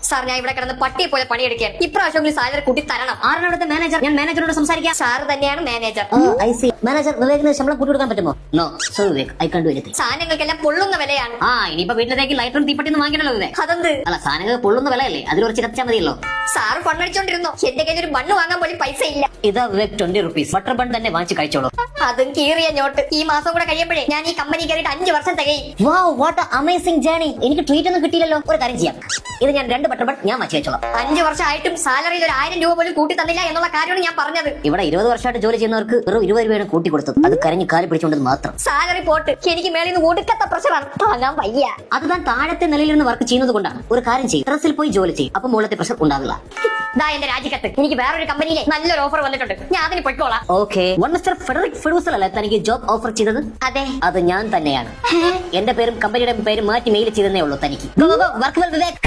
Sir ഞാൻ ഇവിടെ കിടന്ന് പട്ടിയെ പോലെ പണിയെടുക്കാൻ ഇപ്രാവശ്യം സാലറി കൂട്ടി തരണം. ആരാണ് അവിടുത്തെ മാനേജർ? ഞാൻ മാനേജറോട് സംസാരിക്കാം. സാർ തന്നെയാണ് മാനേജർ. I see. മാനേജർ വിവേകിന് ശമ്പളം കൂട്ടി കൊടുക്കാൻ പറ്റുമോ? No so Vivek, I can do anything. സാധനങ്ങൾക്കെല്ലാം പൊള്ളുന്ന വിലയാണ്. ഇനിയിപ്പോ വീട്ടിലേക്ക് ലൈറ്ററും തീപ്പട്ടിയൊന്നും വാങ്ങിക്കണല്ലോ വിവേക്. അതെന്ത്? അല്ല, സാധനങ്ങൾ പൊള്ളുന്ന വിലയല്ലേ, അതിൽ കുറച്ച് കത്തിച്ചാൽ മതിയല്ലോ. സാറ് ഫണ്ണടിച്ചോണ്ടിരുന്നോ? എന്റെ കയ്യിൽ ഒരു ബണ്ണ് വാങ്ങാൻ പോലും പൈസ ഇല്ല. ഇതാ വിവേക് 20 rupees. ബട്ടർ ബൺ തന്നെ വാങ്ങിച്ച് കഴിച്ചോളൂ. അതും കീറിയ ഞോട്ട്. ഈ മാസം കൂടെ കഴിയുമ്പോഴേ ഞാൻ ഈ കമ്പനി കയറിയിട്ട് 5 വർഷം തികയും. വാവ്, വാട്ട് എ അമേസിംഗ് ജേർണി. എനിക്ക് ട്രീറ്റ് ഒന്നും കിട്ടിയില്ലല്ലോ. ഒരു കാര്യം ചെയ്യാം, ഇത് ഞാൻ 2 ബട്ടർ ബൺ ഞാൻ വാങ്ങിച്ച് കഴിച്ചോളാം. 5 വർഷമായിട്ടും സാലറിയിൽ ഒരു 1000 രൂപ പോലും കൂട്ടി തന്നില്ല എന്നുള്ള കാര്യമാണ് ഞാൻ പറഞ്ഞത്. ഇവിടെ 20 വർഷമായിട്ട് ജോലി ചെയ്യുന്നവർക്ക് വെറും 20 രൂപയാണ് കൂട്ടി കൊടുത്തത്. അത് കരഞ്ഞ് കാലി പിടിച്ചുകൊണ്ടത് മാത്രം. സാലറി പോട്ട്, എനിക്ക് മേളിൽ നിന്ന് ഒടുക്കത്തെ പ്രഷറാണ്, താങ്ങാൻ വയ്യ. അത് താൻ താഴത്തെ നിലയിൽ നിന്ന് വർക്ക് ചെയ്യുന്നത് കൊണ്ടാണ്. ഒരു കാര്യം ചെയ്യും, ടെറസിൽ പോയി ജോലി ചെയ്യും, അപ്പൊ മുകളിലത്തെ പ്രഷർ ഉണ്ടാവില്ല. ഇതാ എന്റെ രാജിക്കത്ത്. എനിക്ക് വേറൊരു കമ്പനിയിലെ നല്ലൊരു ഓഫർ വന്നിട്ടുണ്ട്, ഞാൻ അതിന് പൊയ്ക്കോളാം. ഓക്കെ. മിസ്റ്റർ ഫെഡറിക് ഫെഡൂസൽ അല്ലേ തനിക്ക് ജോബ് ഓഫർ ചെയ്തത്? അതെ, അത് ഞാൻ തന്നെയാണ്. എന്റെ പേരും കമ്പനിയുടെ പേരും മാറ്റി മെയിൽ ചെയ്തേ ഉള്ളൂ തനിക്ക്. Work well Vivek.